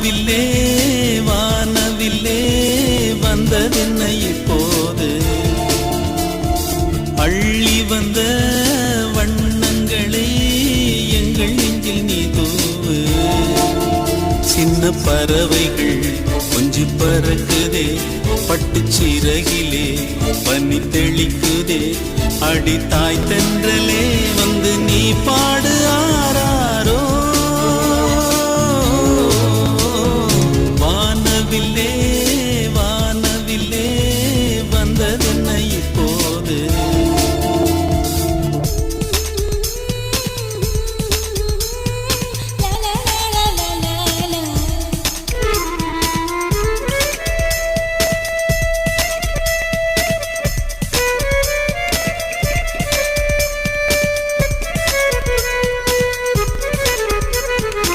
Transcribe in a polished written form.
வானவில்லே வானவில்லே வந்ததென்ன இப்போது அள்ளி வந்த வண்ணங்களை எங்கள் நெஞ்சில் நீ தூவு சின்ன பறவைகள் கொஞ்சி பறக்குதே பட்டுச் சிறகிலே பனி தெளிக்குதே அடி தாய் தென்றலே வந்து நீ பாடு